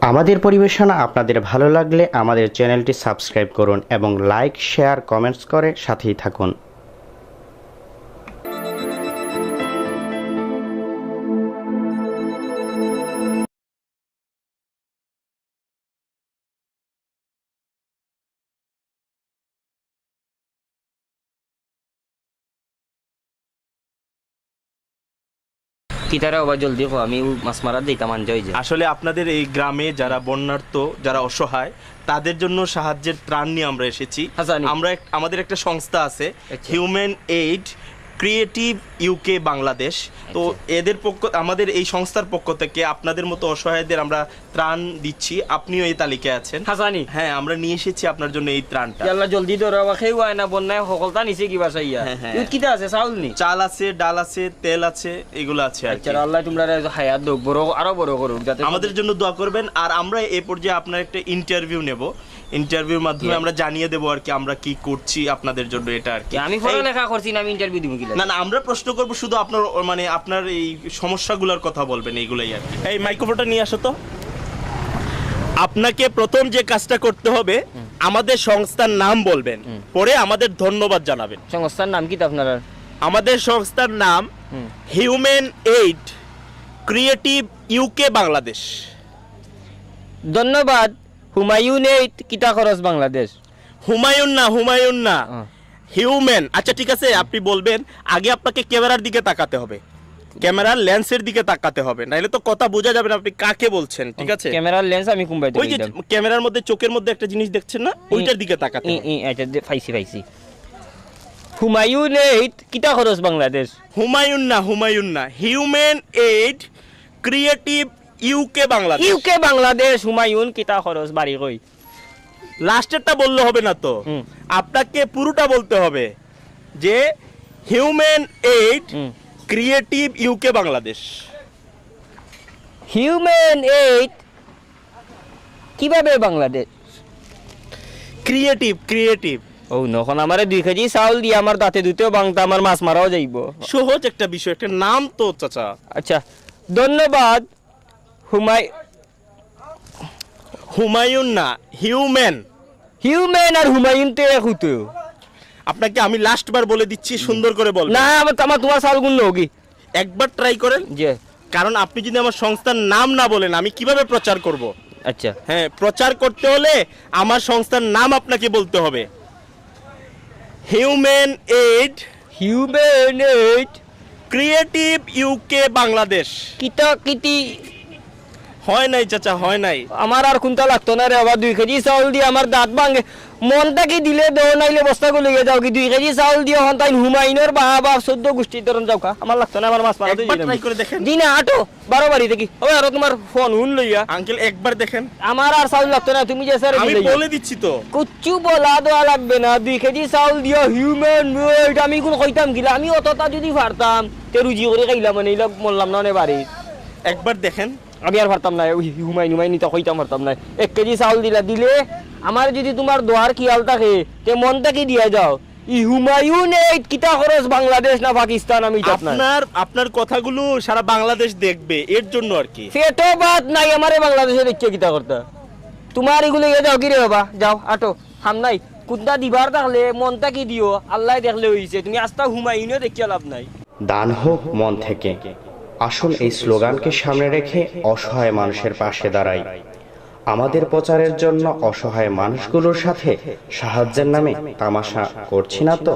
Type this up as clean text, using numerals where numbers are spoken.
আমাদের পরিবেশনা আপনাদের ভালো লাগলে আমাদের চ্যানেলটি সাবস্ক্রাইব করুন এবং লাইক, শেয়ার, কমেন্টস করে সাথেই থাকুন। কিতারা আবার জলদি কো আমি মাছ মারা দিতাম আনজয় যে আসলে আপনাদের এই গ্রামে যারা বন্যার্ত, যারা অসহায়, তাদের জন্য সাহায্যের ত্রাণ নিয়ে আমরা এসেছি। হাসানি। আমাদের একটা সংস্থা আছে, আচ্ছা। Human aid creative UK Bangladesh. তো এদের আমাদের এই সংস্থার পক্ষ থেকে আপনাদের মতো অসহায়দের আমরা ত্রাণ দিচ্ছি। আপনিও এই তালিকায় আছেন। হাসানি। হ্যাঁ, আমরা নিয়ে এসেছি আপনার জন্য এই ত্রাণটা। ইয়াল্লা জলদি ধরো খেউ আয় না বন্যায় সকলতা নিছে কিবা চাইয়া হ্যাঁ। ইউত কিতা আছে চাউল নি চাল আছে, ডাল আছে, তেল আছে, এগুলো আছে আর কি। আচ্ছা আল্লাহ তোমরা হায়াত দোক বড় আরো বড় করুক যাতে আমাদের জন্য দোয়া করবেন। আর আমরা এই পর্যায়ে আপনার একটা ইন্টারভিউ নেব। ইন্টারভিউর মাধ্যমে আমরা জানিয়ে দেবো আর কি আমরা কি করছি আপনাদের জন্য, এটা আর কি। আমি পড়ালেখা করছি না, আমি ইন্টারভিউ দিব কিলা না, আমরা প্রশ্ন করব, শুধু আপনার মানে আপনার এই সমস্যাগুলোর কথা বলবেন, এইগুলাই আর কি। এই মাইক্রোফোনটা নিয়ে আসো তো। আপনাকে প্রথম যে কাজটা করতে হবে, আমাদের সংস্থার নাম বলবেন, পরে আমাদের ধন্যবাদ জানাবেন। সংস্থার নাম কি আপনারা? আমাদের সংস্থার নাম human aid creative UK Bangladesh. ধন্যবাদ। হুমায়ুন এইট কিতা খরচ বাংলাদেশ। হুমায়ুন না হিউম্যান। আচ্ছা ঠিক আছে, আপনি বলবেন। আগে আপনাকে ক্যামেরার দিকে তাকাতে হবে, ক্যামেরার লেন্সের দিকে তাকাতে হবে, নাইলে তো কথা বোঝা যাবে না আপনি কাকে বলছেন। ঠিক আছে, ক্যামেরার লেন্স আমি কুম্বাইতে ওই যে ক্যামেরার মধ্যে চোখের মধ্যে একটা জিনিস দেখছেন না, ওইটার দিকে তাকাতে হবে। আচ্ছা পাইছি হুমায়ুন এইট কিতা খরচ বাংলাদেশ। হুমায়ুন না human aid creative UK Bangladesh. UK Bangladesh Humayun কিতা খরচ বাড়ি কই। লাস্টেরটা বললে হবে না তো, আপনাকে পুরোটা বলতে হবে যে human aid creative UK Bangladesh. Human aid কিভাবে বাংলাদেশ ক্রিয়েটিভ ও নখন আমারে 2 কেজি চাউল দিয়ে আমার দাঁতে দুতেও বাংতা আমার মাছ মারাও যাইব। সহজ একটা বিষয়, একটা নাম তো চাচা। আচ্ছা ধন্যবাদ। হুমায়ুন না হিউম্যান আর হুমায়ুন তো এক হতো। আপনাকে আমি লাস্ট বার বলে দিচ্ছি, সুন্দর করে বলবেন। না আমার তোমার চাউল গুণ হোগি একবার ট্রাই করেন, যে কারণ আপনি যদি আমার সংস্থার নাম না বলেন আমি কিভাবে প্রচার করব। আচ্ছা হ্যাঁ, প্রচার করতে হলে আমার সংস্থার নাম আপনাকে বলতে হবে। Human aid creative UK Bangladesh. কিতা কিতি হয় নাই চাচা, হয় নাই। আমার আর কোনটা লাগতো না রে বাবা। 2 কেজি চাউল দিয়ে আমার দাঁত ভাঙে। মনটা কি দিলে দেও নাইলে বস্তাকে লইয়া যাও কি। 2 কেজি চাউল দিয়ে হন্তাইন হুমায়ুনের বাবা 14 গোষ্ঠীর ধরন যাও কা। আমার লাগতো না, আমার মাছ মারা একবার ট্রাই করে দেখেন। দিনা আটো 12 বাড়ি দেখি ওই আর তোমার ফোন হুন লইয়া। আঙ্কেল একবার দেখেন। আমার আর চাউল লাগতো না, তুমি যে স্যার আমি বলে দিচ্ছি তো। কুচ্চু বলা দেওয়া লাগবে না। 2 কেজি চাউল দিয়া হিউম্যান এইড আমি কোন কইতাম গিলা। আমি অতটা যদি পারতাম তে রুজি করে খাইলাম, মানে এইলা মরলাম না নে বাড়ি। একবার দেখেন। আমি আর পারতাম না, হুমায়ুন তো কইতাম পারতাম না। 1 কেজি চাউল দিলে আমার যদি তোমার দোয়ার খেয়াল থাকে তে মনটা কি দিয়া যাও। হুমায়ুন এইড কিতা খরচ বাংলাদেশ না পাকিস্তান আমি আপনার কথাগুলো সারা বাংলাদেশ দেখবে, এর জন্য আর কি। পেটো বাত নাই আমারে বাংলাদেশে দেখছো কিতা করতে। তোমার এগুলো ইয়ে যাও কি রে বাবা, যাও আটো হাম নাই। কুন্তা দিবার থাকলে মনটা কি দিও, আল্লাহ দেখলে হইছে। তুমি আস্তা হুমায়ুনও দেখিয়া লাভ নাই। দান হোক মন থেকে। আসুন এই স্লোগানকে সামনে রেখে অসহায় মানুষের পাশে দাঁড়াই। আমাদের প্রচারের জন্য অসহায় মানুষগুলোর সাথে সাহায্যের নামে তামাশা করছি না তো।